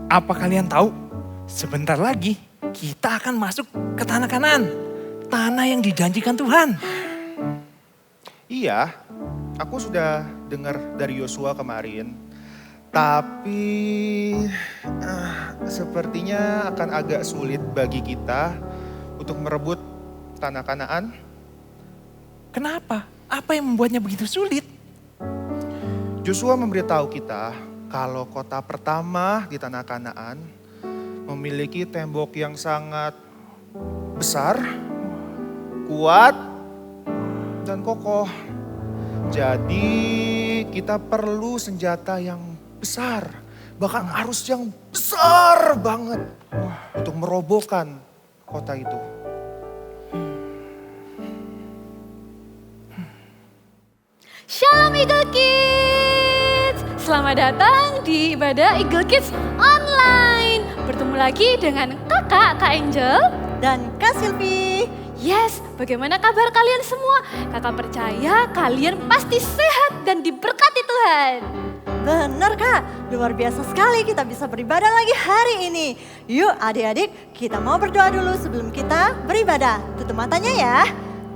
Apa kalian tahu? Sebentar lagi kita akan masuk ke tanah Kanaan. Tanah yang dijanjikan Tuhan. Iya, aku sudah dengar dari Yosua kemarin. Tapi sepertinya akan agak sulit bagi kita untuk merebut tanah Kanaan. Kenapa? Apa yang membuatnya begitu sulit? Yosua memberitahu kita kalau kota pertama di tanah Kanaan memiliki tembok yang sangat besar, kuat, dan kokoh. Jadi kita perlu senjata yang besar, bahkan arus yang besar banget untuk merobohkan kota itu. Shalom Eagle Kids, selamat datang di ibadah Eagle Kids Online. Bertemu lagi dengan Kak Angel dan Kak Silvi. Yes, bagaimana kabar kalian semua? Kakak percaya kalian pasti sehat dan diberkati Tuhan. Benar Kak, luar biasa sekali kita bisa beribadah lagi hari ini. Yuk adik-adik, kita mau berdoa dulu sebelum kita beribadah. Tutup matanya ya.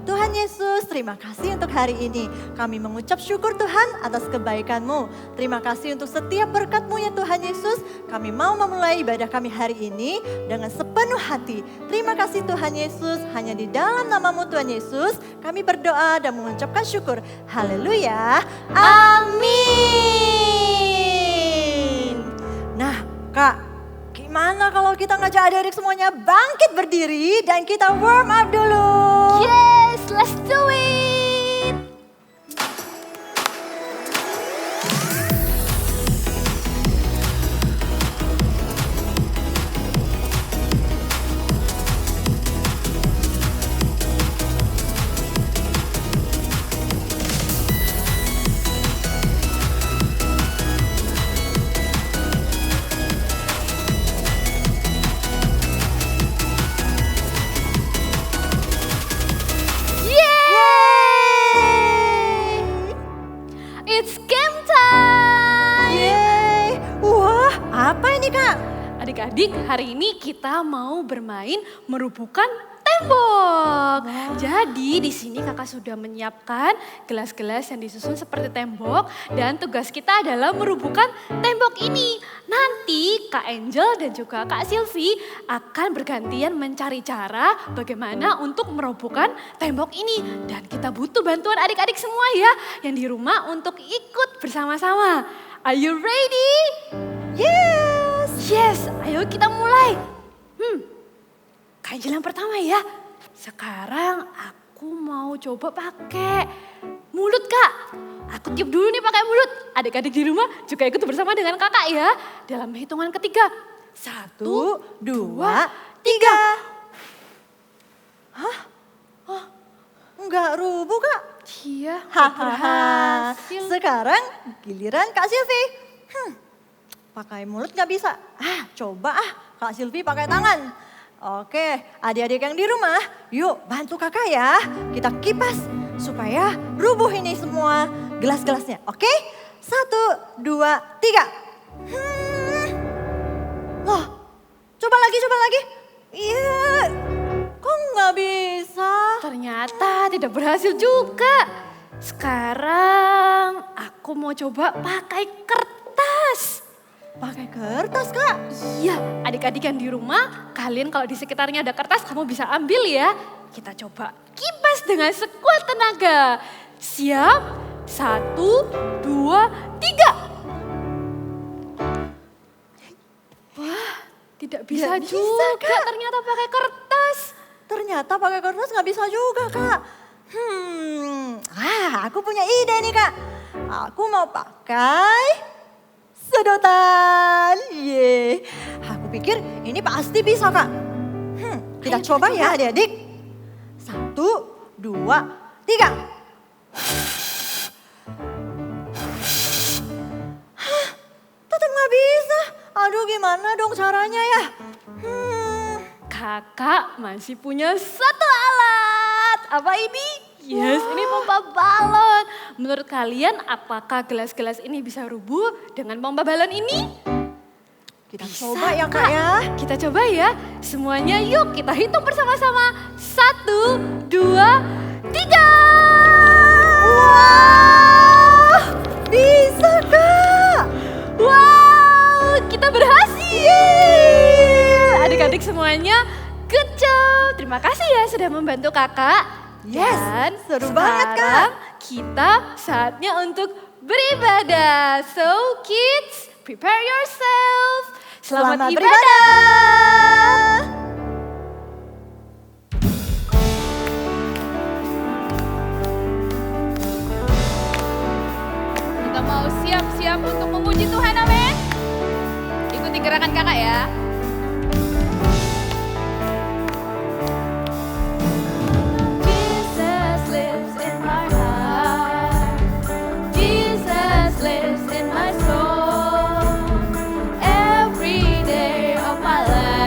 Tuhan Yesus, terima kasih untuk hari ini. Kami mengucap syukur Tuhan atas kebaikan-Mu. Terima kasih untuk setiap berkat-Mu ya Tuhan Yesus. Kami mau memulai ibadah kami hari ini dengan sepenuh hati. Terima kasih Tuhan Yesus, hanya di dalam nama-Mu Tuhan Yesus kami berdoa dan mengucapkan syukur. Haleluya. Amin. Nah Kak, gimana kalau kita ngajak adik-adik semuanya bangkit berdiri dan kita warm up dulu? Yes, let's do it. It's game time. Yeay. Wah, apa ini Kak? Adik-adik, hari ini kita mau bermain merubuhkan tembok. Jadi di sini kakak sudah menyiapkan gelas-gelas yang disusun seperti tembok dan tugas kita adalah merubuhkan tembok ini. Nanti Kak Angel dan juga Kak Silvi akan bergantian mencari cara bagaimana untuk merobohkan tembok ini. Dan kita butuh bantuan adik-adik semua ya yang di rumah untuk ikut bersama-sama. Are you ready? Yes. Yes, ayo kita mulai. Kak Angel yang pertama ya. Sekarang aku mau coba pakai mulut Kak. Aku tiup dulu nih pakai mulut. Adik-adik di rumah juga ikut bersama dengan kakak ya. Dalam hitungan ketiga. 1, 2, 3. Hah? Oh, enggak rubuh Kak. Iya, Hahaha. berhasil. Sekarang giliran Kak Silvi. Pakai mulut nggak bisa. Coba Kak Silvi pakai tangan. Oke, adik-adik yang di rumah, yuk bantu kakak ya. Kita kipas supaya rubuh ini semua gelas-gelasnya. Oke? 1, 2, 3. Loh, coba lagi. Iya, kok nggak bisa? Ternyata tidak berhasil juga. Sekarang aku mau coba pakai kertas. Pakai kertas Kak? Iya, adik-adik yang di rumah, kalian kalau di sekitarnya ada kertas, kamu bisa ambil ya. Kita coba kipas dengan sekuat tenaga. Siap? 1, 2, 3. Wah, tidak bisa Nggak bisa, juga Kak. ternyata pakai kertas. Ternyata pakai kertas nggak bisa juga Kak. Aku punya ide nih Kak. Aku mau pakai sedotan. Aku pikir ini pasti bisa Kak. Kita Ayo, coba kita ya adik-adik. 1, 2, 3. Tetap nggak bisa. Aduh gimana dong caranya ya? Kakak masih punya satu alat. Apa ini? Yes, ini pompa balon. Menurut kalian apakah gelas-gelas ini bisa rubuh dengan pompa balon ini? Kita Bisa, coba ya Kak ya. Kita coba ya. Semuanya yuk kita hitung bersama-sama. 1, 2, 3. Wah, bisa Kak. Wow, kita berhasil. Adik-adik semuanya, good job. Terima kasih ya sudah membantu kakak. Yes, Dan seru banget, Kak. sekarang kita saatnya untuk beribadah. So kids, prepare yourself. Selamat ibadah. Kita mau siap-siap untuk memuji Tuhan, amin. Ikuti gerakan kakak ya. Jesus lives in my heart. Jesus lives in my soul. Every day of my life.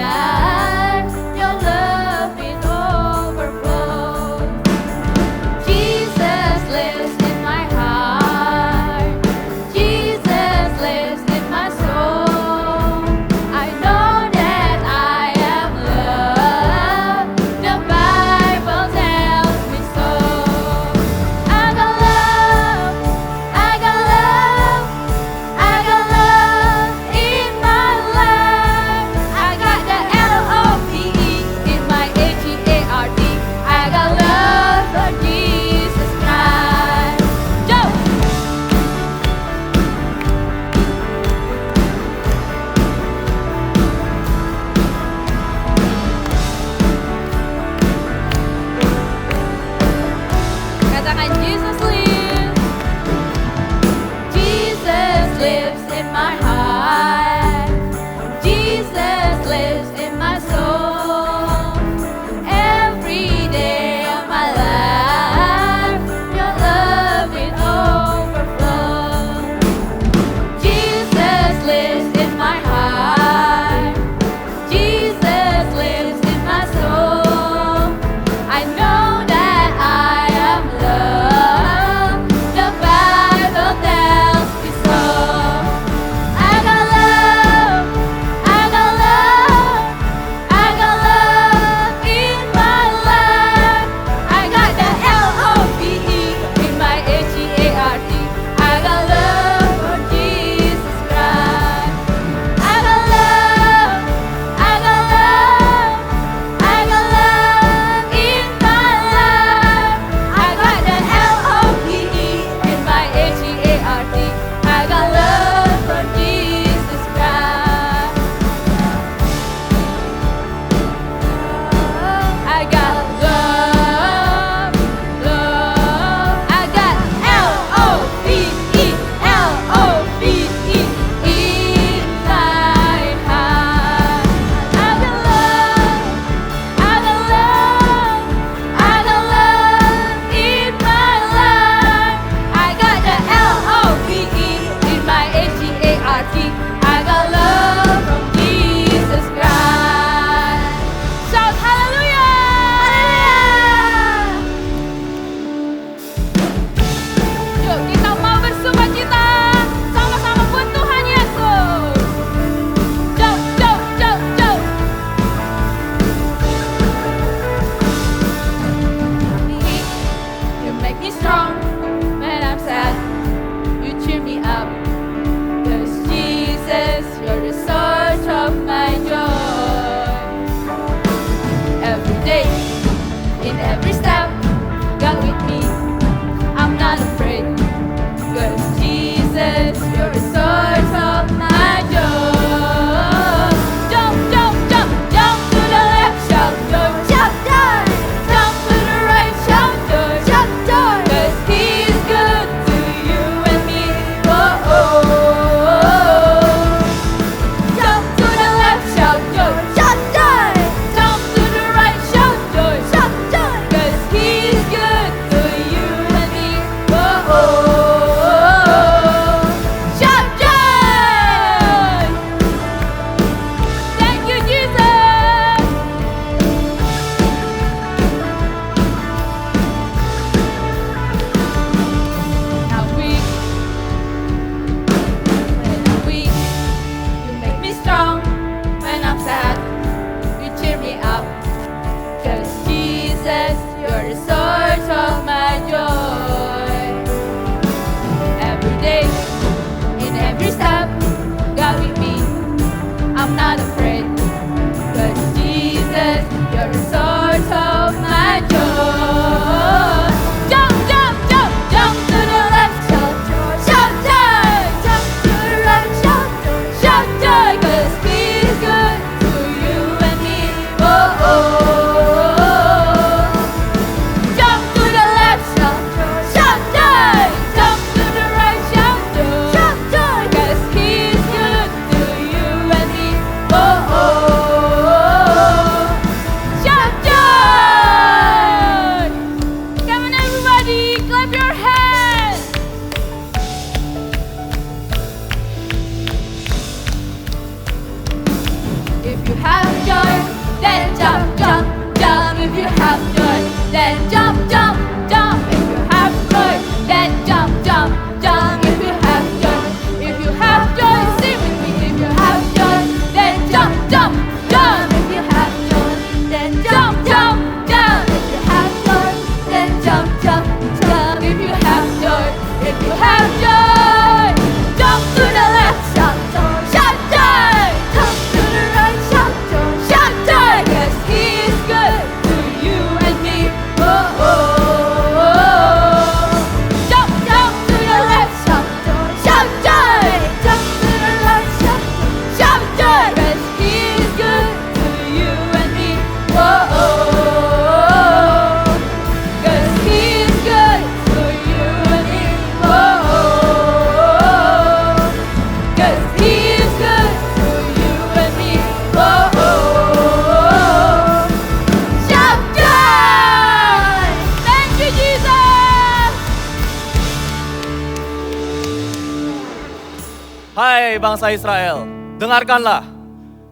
Hai bangsa Israel, dengarkanlah.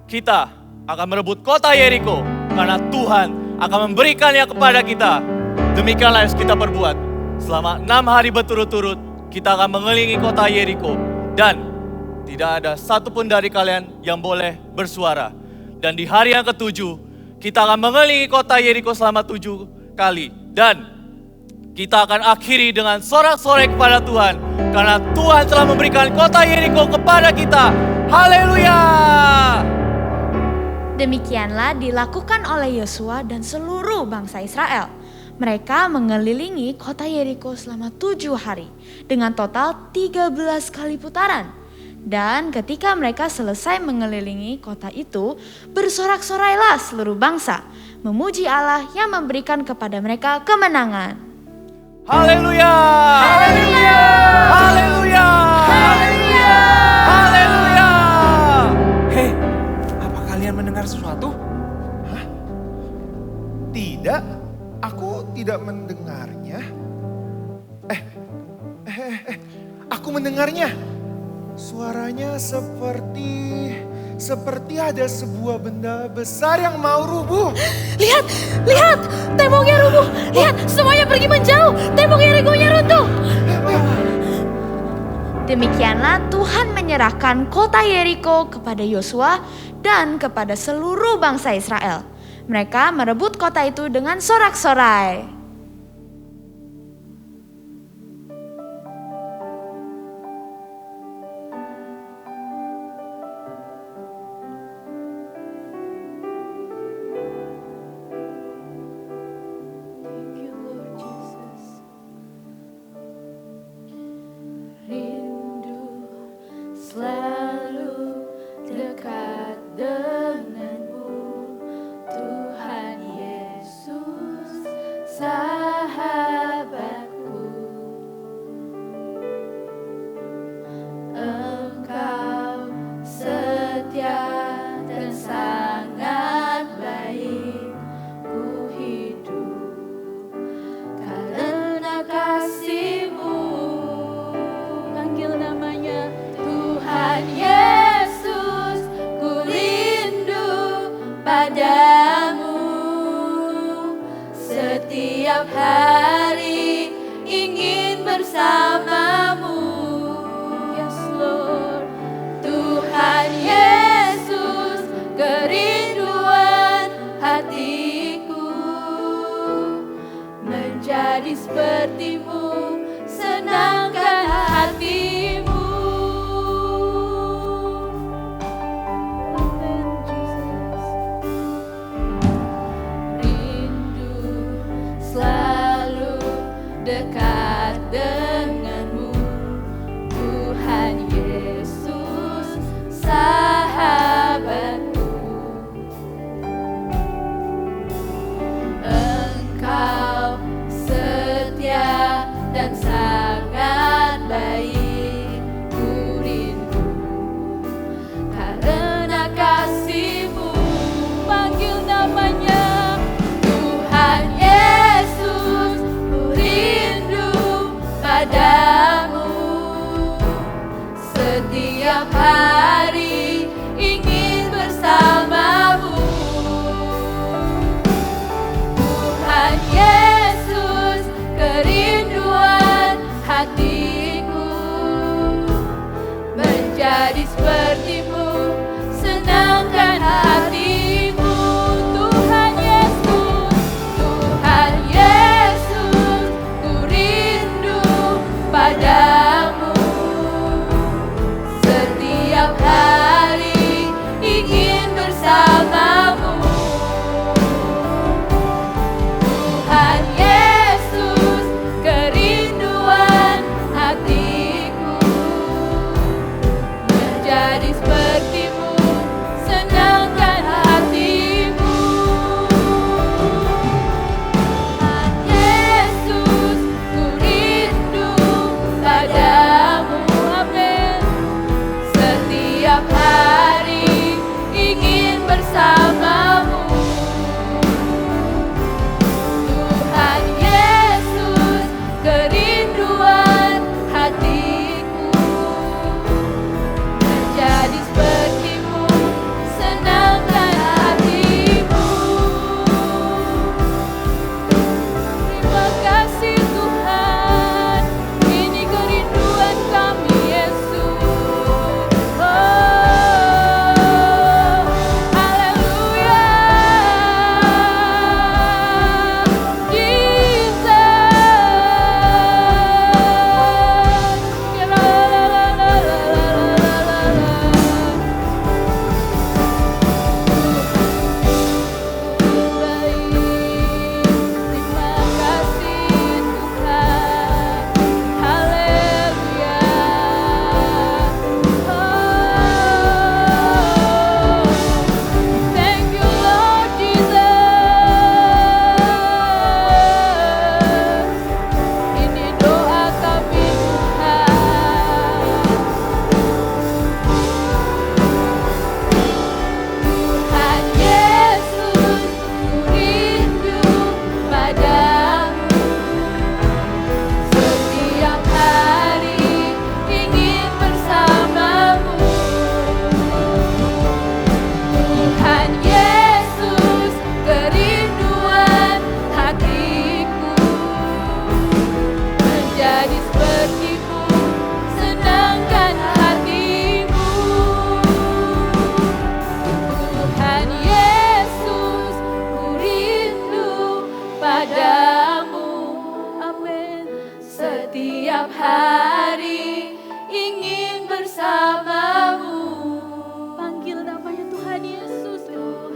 Kita akan merebut kota Yeriko karena Tuhan akan memberikannya kepada kita. Demikianlah yang harus kita perbuat. Selama 6 hari berturut-turut, kita akan mengelilingi kota Yeriko. Dan tidak ada satupun dari kalian yang boleh bersuara. Dan di hari yang ke-7, kita akan mengelilingi kota Yeriko selama 7 kali. Dan kita akan akhiri dengan sorak-sorai kepada Tuhan. Karena Tuhan telah memberikan kota Yeriko kepada kita. Haleluya! Demikianlah dilakukan oleh Yosua dan seluruh bangsa Israel. Mereka mengelilingi kota Yeriko selama 7 hari dengan total 13 kali putaran. Dan ketika mereka selesai mengelilingi kota itu, bersorak-sorailah seluruh bangsa, memuji Allah yang memberikan kepada mereka kemenangan. Haleluya! Haleluya! Haleluya! Haleluya! Haleluya! Hei, apa kalian mendengar sesuatu? Tidak, aku tidak mendengarnya. Aku mendengarnya. Suaranya seperti ada sebuah benda besar yang mau rubuh. Lihat, lihat, temboknya rubuh. Lihat, semuanya pergi menjauh. Tembok Yeriko-nya runtuh. Demikianlah Tuhan menyerahkan kota Yeriko kepada Yosua dan kepada seluruh bangsa Israel. Mereka merebut kota itu dengan sorak-sorai. Rindu selalu dekat denganmu, Tuhan Yesus, sahabatku. Engkau setia dan sangat baik, ku hidup karena kasih-Mu. Panggil namanya Tuhan Yesus, ku rindu padamu. Setiap hari ingin bersamamu. Yes Lord, Tuhan Yesus, kerinduan hatiku. Menjadi seperti-Mu, senangkan hatimu. Rindu selalu dekat denganmu, Tuhan Yesus, sahabatku. Engkau setia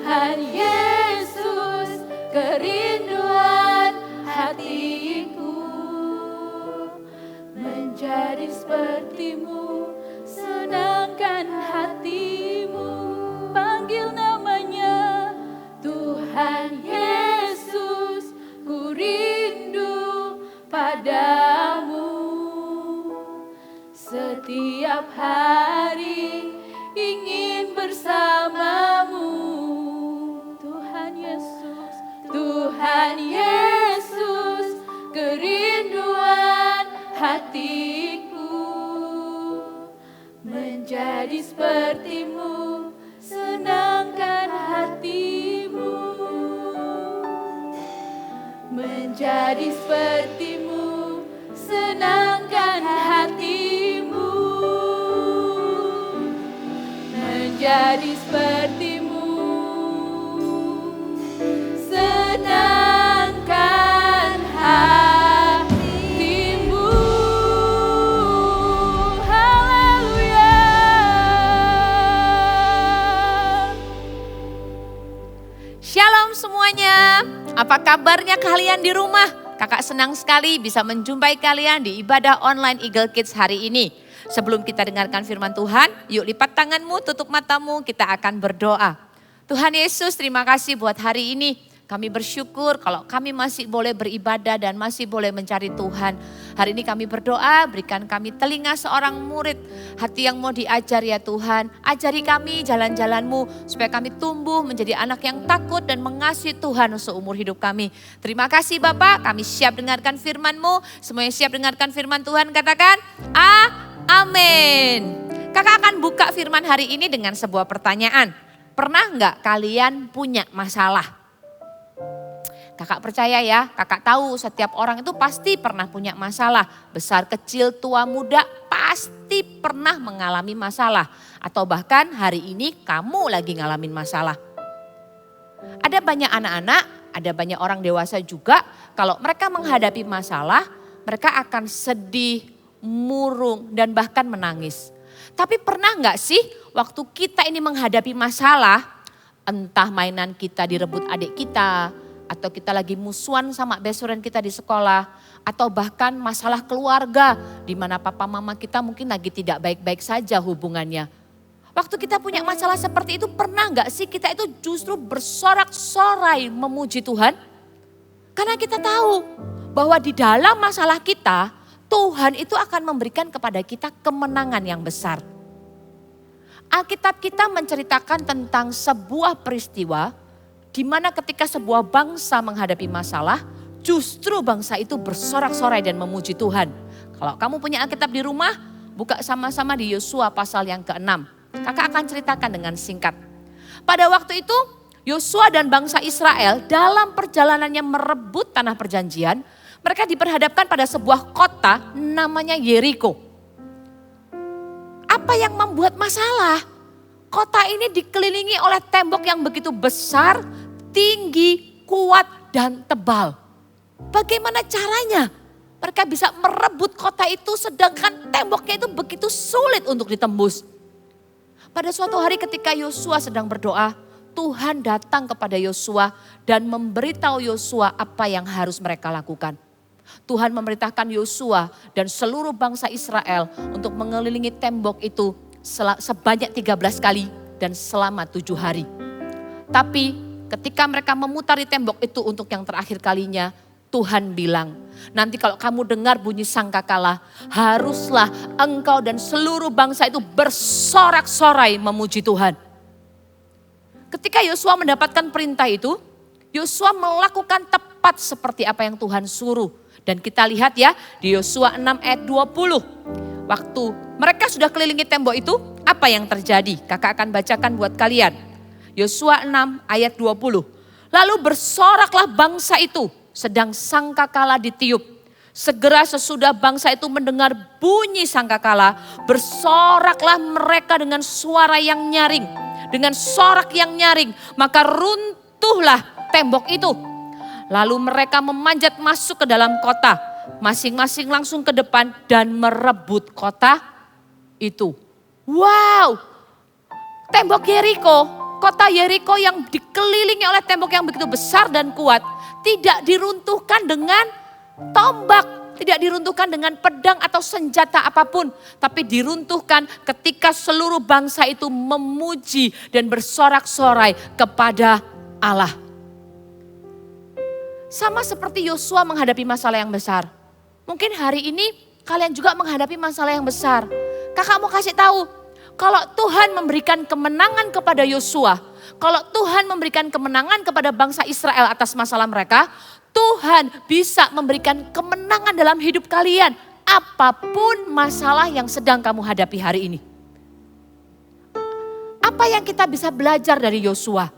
Tuhan Yesus, kerinduan hatiku. Menjadi sepertimu, senangkan hatimu. Panggil namanya Tuhan Yesus, ku rindu padamu. Setiap hari ingin bersamamu. Tuhan Yesus, Tuhan Yesus, kerinduan hatiku. Menjadi sepertimu, senangkan hatimu. Menjadi sepertimu, senangkan hatimu. Menjadi sepertimu, senangkan hatimu. Haleluya. Shalom semuanya, apa kabarnya kalian di rumah? Kakak senang sekali bisa menjumpai kalian di ibadah online Eagle Kids hari ini. Sebelum kita dengarkan firman Tuhan, yuk lipat tanganmu, tutup matamu, kita akan berdoa. Tuhan Yesus, terima kasih buat hari ini. Kami bersyukur kalau kami masih boleh beribadah dan masih boleh mencari Tuhan. Hari ini kami berdoa, berikan kami telinga seorang murid. Hati yang mau diajar ya Tuhan. Ajari kami jalan-jalan-Mu supaya kami tumbuh menjadi anak yang takut dan mengasihi Tuhan seumur hidup kami. Terima kasih Bapak, kami siap dengarkan firman-Mu. Semuanya siap dengarkan firman Tuhan, katakan amin. Kakak akan buka firman hari ini dengan sebuah pertanyaan. Pernah nggak kalian punya masalah? Kakak percaya ya, kakak tahu setiap orang itu pasti pernah punya masalah. Besar, kecil, tua, muda pasti pernah mengalami masalah. Atau bahkan hari ini kamu lagi ngalamin masalah. Ada banyak anak-anak, ada banyak orang dewasa juga. Kalau mereka menghadapi masalah, mereka akan sedih, murung, dan bahkan menangis. Tapi pernah nggak sih waktu kita ini menghadapi masalah, entah mainan kita direbut adik kita, atau kita lagi musuhan sama best friend kita di sekolah, atau bahkan masalah keluarga di mana papa mama kita mungkin lagi tidak baik-baik saja hubungannya. Waktu kita punya masalah seperti itu, pernah nggak sih kita itu justru bersorak-sorai memuji Tuhan? Karena kita tahu bahwa di dalam masalah kita, Tuhan itu akan memberikan kepada kita kemenangan yang besar. Alkitab kita menceritakan tentang sebuah peristiwa di mana ketika sebuah bangsa menghadapi masalah, justru bangsa itu bersorak-sorai dan memuji Tuhan. Kalau kamu punya Alkitab di rumah, buka sama-sama di Yosua pasal yang ke-6. Kakak akan ceritakan dengan singkat. Pada waktu itu, Yosua dan bangsa Israel dalam perjalanannya merebut tanah perjanjian, mereka diperhadapkan pada sebuah kota namanya Yeriko. Apa yang membuat masalah? Kota ini dikelilingi oleh tembok yang begitu besar, tinggi, kuat, dan tebal. Bagaimana caranya mereka bisa merebut kota itu sedangkan temboknya itu begitu sulit untuk ditembus? Pada suatu hari ketika Yosua sedang berdoa, Tuhan datang kepada Yosua dan memberitahu Yosua apa yang harus mereka lakukan. Tuhan memerintahkan Yosua dan seluruh bangsa Israel untuk mengelilingi tembok itu sebanyak 13 kali dan selama 7 hari. Tapi ketika mereka memutari tembok itu untuk yang terakhir kalinya, Tuhan bilang, nanti kalau kamu dengar bunyi sangkakala, haruslah engkau dan seluruh bangsa itu bersorak-sorai memuji Tuhan. Ketika Yosua mendapatkan perintah itu, Yosua melakukan tepat seperti apa yang Tuhan suruh. Dan kita lihat ya di Yosua 6 ayat 20. Waktu mereka sudah kelilingi tembok itu, apa yang terjadi? Kakak akan bacakan buat kalian. Yosua 6 ayat 20. Lalu bersoraklah bangsa itu sedang sangkakala ditiup. Segera sesudah bangsa itu mendengar bunyi sangkakala, bersoraklah mereka dengan suara yang nyaring. Dengan sorak yang nyaring, maka runtuhlah tembok itu. Lalu mereka memanjat masuk ke dalam kota. Masing-masing langsung ke depan dan merebut kota itu. Wow, tembok Yeriko kota Yeriko yang dikelilingi oleh tembok yang begitu besar dan kuat tidak diruntuhkan dengan tombak, tidak diruntuhkan dengan pedang atau senjata apapun, tapi diruntuhkan ketika seluruh bangsa itu memuji dan bersorak-sorai kepada Allah. Sama seperti Yosua menghadapi masalah yang besar. Mungkin hari ini kalian juga menghadapi masalah yang besar. Kakak mau kasih tahu, kalau Tuhan memberikan kemenangan kepada Yosua, kalau Tuhan memberikan kemenangan kepada bangsa Israel atas masalah mereka, Tuhan bisa memberikan kemenangan dalam hidup kalian. Apapun masalah yang sedang kamu hadapi hari ini. Apa yang kita bisa belajar dari Yosua?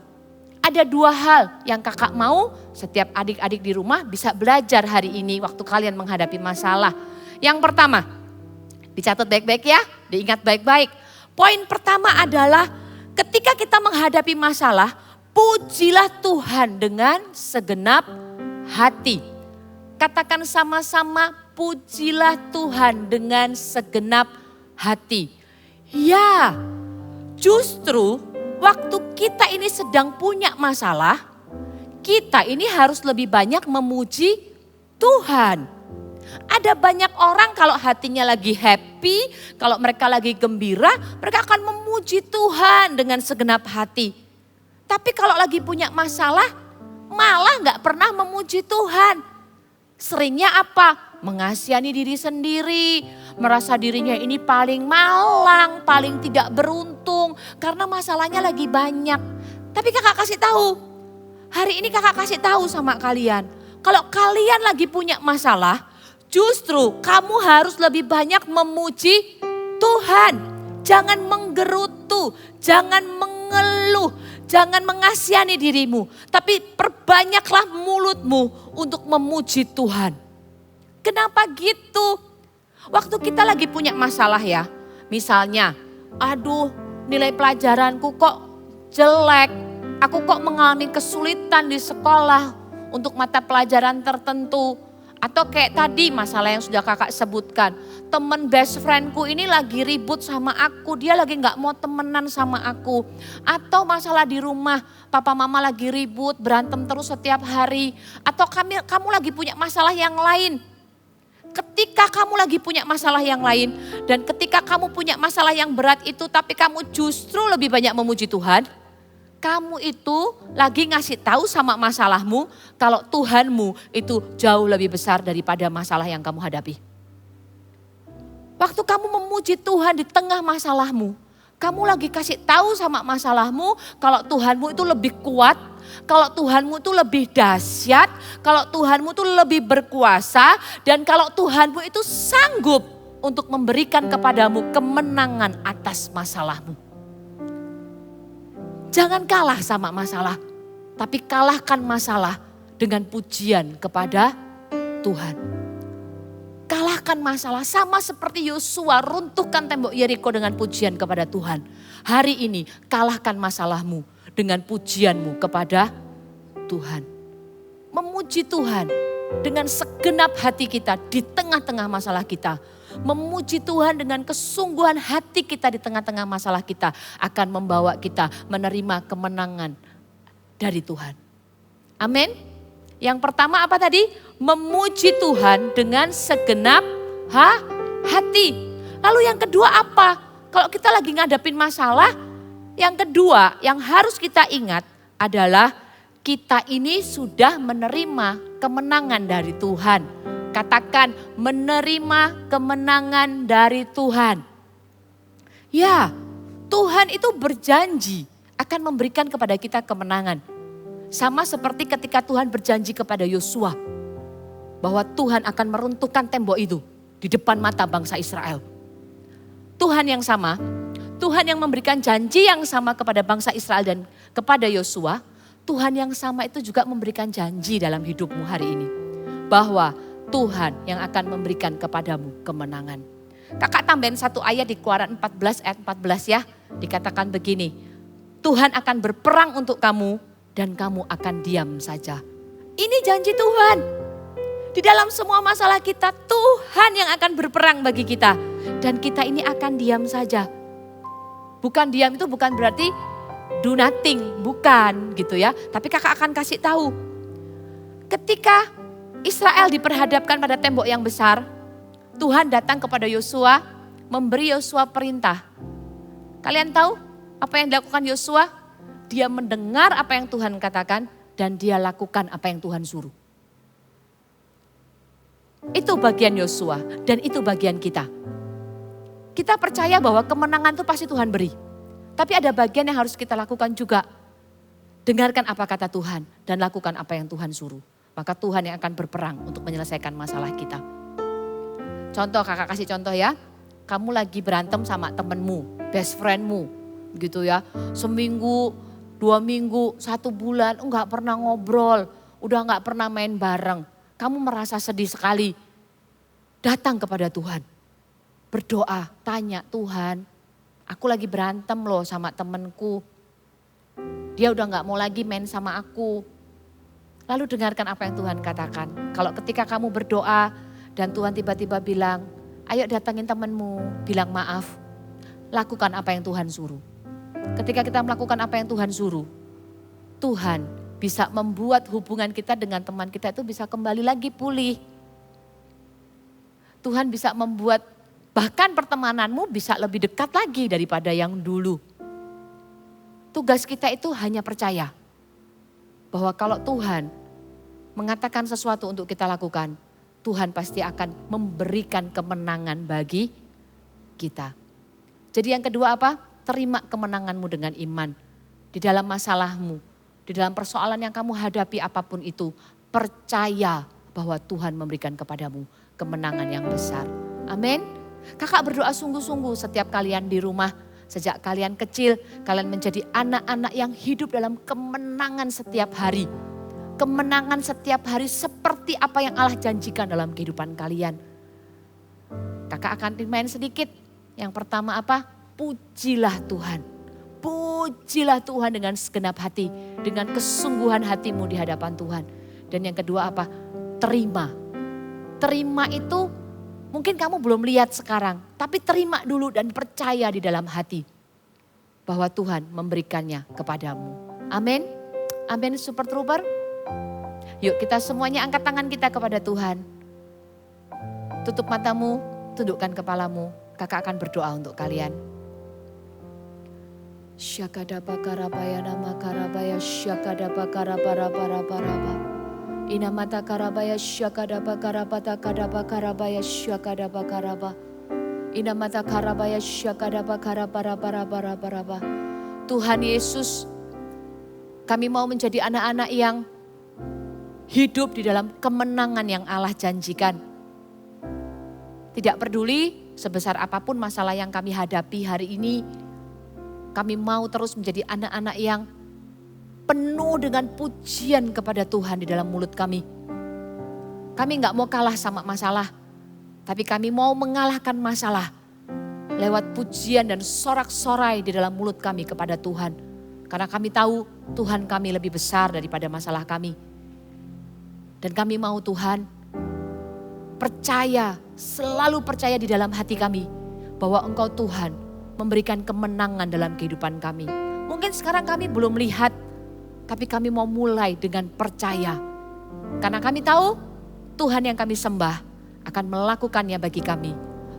Ada 2 hal yang kakak mau setiap adik-adik di rumah bisa belajar hari ini waktu kalian menghadapi masalah. Yang pertama, dicatat baik-baik ya, diingat baik-baik. Poin pertama adalah ketika kita menghadapi masalah, pujilah Tuhan dengan segenap hati. Katakan sama-sama, pujilah Tuhan dengan segenap hati. Ya, justru waktu kita ini sedang punya masalah, kita ini harus lebih banyak memuji Tuhan. Ada banyak orang kalau hatinya lagi happy, kalau mereka lagi gembira, mereka akan memuji Tuhan dengan segenap hati. Tapi kalau lagi punya masalah, malah gak pernah memuji Tuhan. Seringnya apa? Mengasihani diri sendiri, merasa dirinya ini paling malang, paling tidak beruntung karena masalahnya lagi banyak. Tapi kakak kasih tahu, hari ini kakak kasih tahu sama kalian, kalau kalian lagi punya masalah, justru kamu harus lebih banyak memuji Tuhan. Jangan menggerutu, jangan mengeluh, jangan mengasihani dirimu. Tapi perbanyaklah mulutmu untuk memuji Tuhan. Kenapa gitu? Waktu kita lagi punya masalah ya. Misalnya, aduh nilai pelajaranku kok jelek. Aku kok mengalami kesulitan di sekolah untuk mata pelajaran tertentu. Atau kayak tadi masalah yang sudah kakak sebutkan. Temen best friendku ini lagi ribut sama aku. Dia lagi gak mau temenan sama aku. Atau masalah di rumah. Papa mama lagi ribut, berantem terus setiap hari. Atau kamu lagi punya masalah yang lain. Ketika kamu lagi punya masalah yang lain. Dan ketika kamu punya masalah yang berat itu. Tapi kamu justru lebih banyak memuji Tuhan. Kamu itu lagi ngasih tahu sama masalahmu kalau Tuhanmu itu jauh lebih besar daripada masalah yang kamu hadapi. Waktu kamu memuji Tuhan di tengah masalahmu, kamu lagi kasih tahu sama masalahmu kalau Tuhanmu itu lebih kuat, kalau Tuhanmu itu lebih dahsyat, kalau Tuhanmu itu lebih berkuasa, dan kalau Tuhanmu itu sanggup untuk memberikan kepadamu kemenangan atas masalahmu. Jangan kalah sama masalah, tapi kalahkan masalah dengan pujian kepada Tuhan. Kalahkan masalah sama seperti Yosua runtuhkan tembok Yeriko dengan pujian kepada Tuhan. Hari ini kalahkan masalahmu dengan pujianmu kepada Tuhan. Memuji Tuhan dengan segenap hati kita di tengah-tengah masalah kita. Memuji Tuhan dengan kesungguhan hati kita di tengah-tengah masalah kita akan membawa kita menerima kemenangan dari Tuhan. Amin. Yang pertama apa tadi? Memuji Tuhan dengan segenap hati. Lalu yang kedua apa? Kalau kita lagi ngadapin masalah, yang kedua yang harus kita ingat adalah kita ini sudah menerima kemenangan dari Tuhan. Katakan menerima kemenangan dari Tuhan. Ya, Tuhan itu berjanji akan memberikan kepada kita kemenangan. Sama seperti ketika Tuhan berjanji kepada Yosua. Bahwa Tuhan akan meruntuhkan tembok itu di depan mata bangsa Israel. Tuhan yang sama, Tuhan yang memberikan janji yang sama kepada bangsa Israel dan kepada Yosua. Tuhan yang sama itu juga memberikan janji dalam hidupmu hari ini. Bahwa Tuhan yang akan memberikan kepadamu kemenangan. Kakak tambahin satu ayat di Keluaran 14 ayat 14 ya. Dikatakan begini, Tuhan akan berperang untuk kamu dan kamu akan diam saja. Ini janji Tuhan. Di dalam semua masalah kita, Tuhan yang akan berperang bagi kita. Dan kita ini akan diam saja. Bukan diam itu bukan berarti do nothing, bukan gitu ya. Tapi kakak akan kasih tahu. Ketika Israel diperhadapkan pada tembok yang besar, Tuhan datang kepada Yosua, memberi Yosua perintah. Kalian tahu apa yang dilakukan Yosua? Dia mendengar apa yang Tuhan katakan dan dia lakukan apa yang Tuhan suruh. Itu bagian Yosua dan itu bagian kita. Kita percaya bahwa kemenangan itu pasti Tuhan beri. Tapi ada bagian yang harus kita lakukan juga. Dengarkan apa kata Tuhan dan lakukan apa yang Tuhan suruh. Maka Tuhan yang akan berperang untuk menyelesaikan masalah kita. Contoh, kakak kasih contoh ya. Kamu lagi berantem sama temenmu, best friendmu gitu ya. Seminggu, 2 minggu, 1 bulan enggak pernah ngobrol. Udah enggak pernah main bareng. Kamu merasa sedih sekali. Datang kepada Tuhan. Berdoa, tanya Tuhan. Aku lagi berantem loh sama temenku. Dia udah gak mau lagi main sama aku. Lalu dengarkan apa yang Tuhan katakan. Kalau ketika kamu berdoa dan Tuhan tiba-tiba bilang, ayo datangin temenmu, bilang maaf. Lakukan apa yang Tuhan suruh. Ketika kita melakukan apa yang Tuhan suruh, Tuhan bisa membuat hubungan kita dengan teman kita itu bisa kembali lagi pulih. Tuhan bisa membuat bahkan pertemananmu bisa lebih dekat lagi daripada yang dulu. Tugas kita itu hanya percaya bahwa kalau Tuhan mengatakan sesuatu untuk kita lakukan, Tuhan pasti akan memberikan kemenangan bagi kita. Jadi yang kedua apa? Terima kemenanganmu dengan iman. Di dalam masalahmu, di dalam persoalan yang kamu hadapi apapun itu, percaya bahwa Tuhan memberikan kepadamu kemenangan yang besar. Amin. Kakak berdoa sungguh-sungguh setiap kalian di rumah, sejak kalian kecil, kalian menjadi anak-anak yang hidup dalam kemenangan setiap hari. Kemenangan setiap hari seperti apa yang Allah janjikan dalam kehidupan kalian. Kakak akan main sedikit. Yang pertama apa? Pujilah Tuhan. Pujilah Tuhan dengan segenap hati, dengan kesungguhan hatimu di hadapan Tuhan. Dan yang kedua apa? Terima. Terima itu mungkin kamu belum lihat sekarang, tapi terima dulu dan percaya di dalam hati bahwa Tuhan memberikannya kepadamu. Amin. Amin, Super Trooper. Yuk kita semuanya angkat tangan kita kepada Tuhan. Tutup matamu, tundukkan kepalamu. Kakak akan berdoa untuk kalian. Syakadapa karabaya nama karabaya syakadapa karabara para paraba. Inamata karabaya syakadapa karabata kadapa karabaya syakadapa karaba. Inamata karabaya syakadapa karabara para paraba. Tuhan Yesus, kami mau menjadi anak-anak yang hidup di dalam kemenangan yang Allah janjikan. Tidak peduli sebesar apapun masalah yang kami hadapi hari ini, kami mau terus menjadi anak-anak yang penuh dengan pujian kepada Tuhan di dalam mulut kami. Kami gak mau kalah sama masalah, tapi kami mau mengalahkan masalah lewat pujian dan sorak-sorai di dalam mulut kami kepada Tuhan. Karena kami tahu Tuhan kami lebih besar daripada masalah kami. Dan kami mau Tuhan percaya, selalu percaya di dalam hati kami bahwa Engkau Tuhan memberikan kemenangan dalam kehidupan kami. Mungkin sekarang kami belum lihat, tapi kami mau mulai dengan percaya. Karena kami tahu Tuhan yang kami sembah akan melakukannya bagi kami.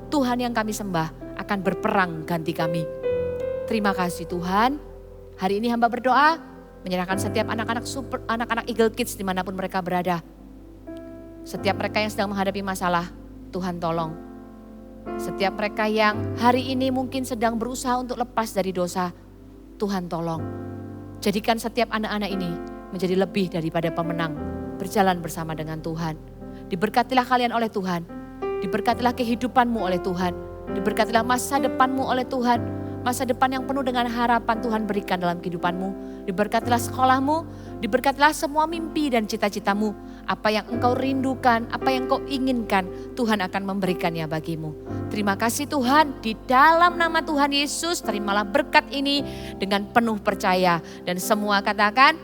Tuhan yang kami sembah akan berperang ganti kami. Terima kasih Tuhan. Hari ini hamba berdoa menyerahkan setiap anak-anak Eagle Kids dimanapun mereka berada. Setiap mereka yang sedang menghadapi masalah, Tuhan tolong. Setiap mereka yang hari ini mungkin sedang berusaha untuk lepas dari dosa, Tuhan tolong. Jadikan setiap anak-anak ini menjadi lebih daripada pemenang, berjalan bersama dengan Tuhan. Diberkatilah kalian oleh Tuhan, diberkatilah kehidupanmu oleh Tuhan, diberkatilah masa depanmu oleh Tuhan, masa depan yang penuh dengan harapan Tuhan berikan dalam kehidupanmu. Diberkatilah sekolahmu, diberkatilah semua mimpi dan cita-citamu. Apa yang engkau rindukan, apa yang engkau inginkan, Tuhan akan memberikannya bagimu. Terima kasih Tuhan, di dalam nama Tuhan Yesus, terimalah berkat ini dengan penuh percaya. Dan semua katakan,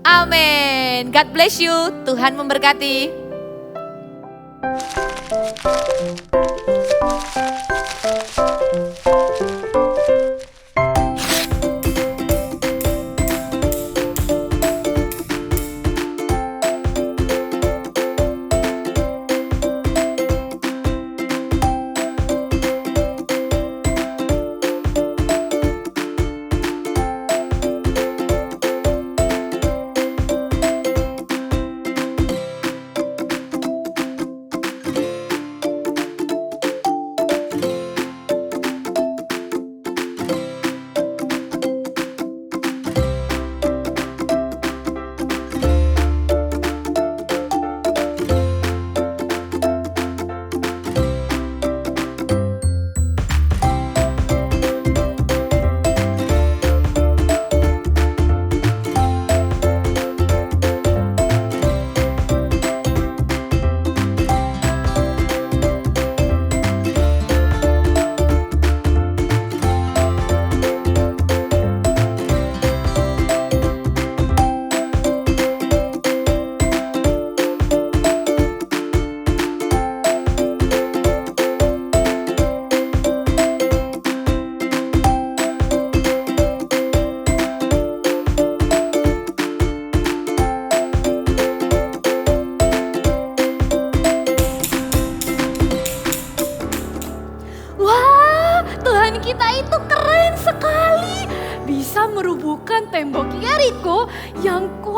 amin. God bless you, Tuhan memberkati.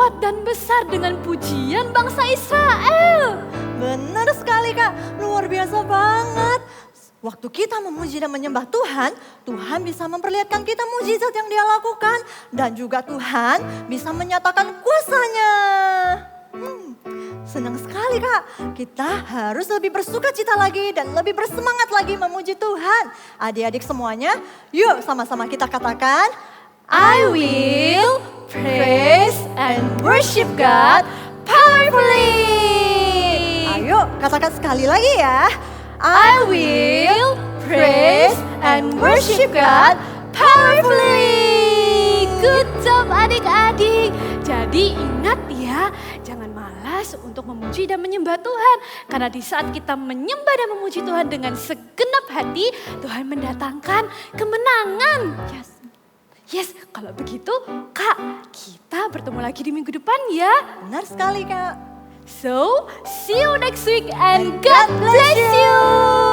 kuat dan besar dengan pujian bangsa Israel. Benar sekali Kak, luar biasa banget. Waktu kita memuji dan menyembah Tuhan, Tuhan bisa memperlihatkan kita mujizat yang Dia lakukan. Dan juga Tuhan bisa menyatakan kuasanya. Senang sekali Kak, kita harus lebih bersuka cita lagi dan lebih bersemangat lagi memuji Tuhan. Adik-adik semuanya, yuk sama-sama kita katakan, I will praise and worship God powerfully. Ayo katakan sekali lagi ya. I will praise and worship God powerfully. Good job adik-adik. Jadi ingat ya, jangan malas untuk memuji dan menyembah Tuhan. Karena di saat kita menyembah dan memuji Tuhan dengan segenap hati, Tuhan mendatangkan kemenangan. Yes, kalau begitu Kak, kita bertemu lagi di minggu depan ya. Benar sekali Kak. So, see you next week and God bless you.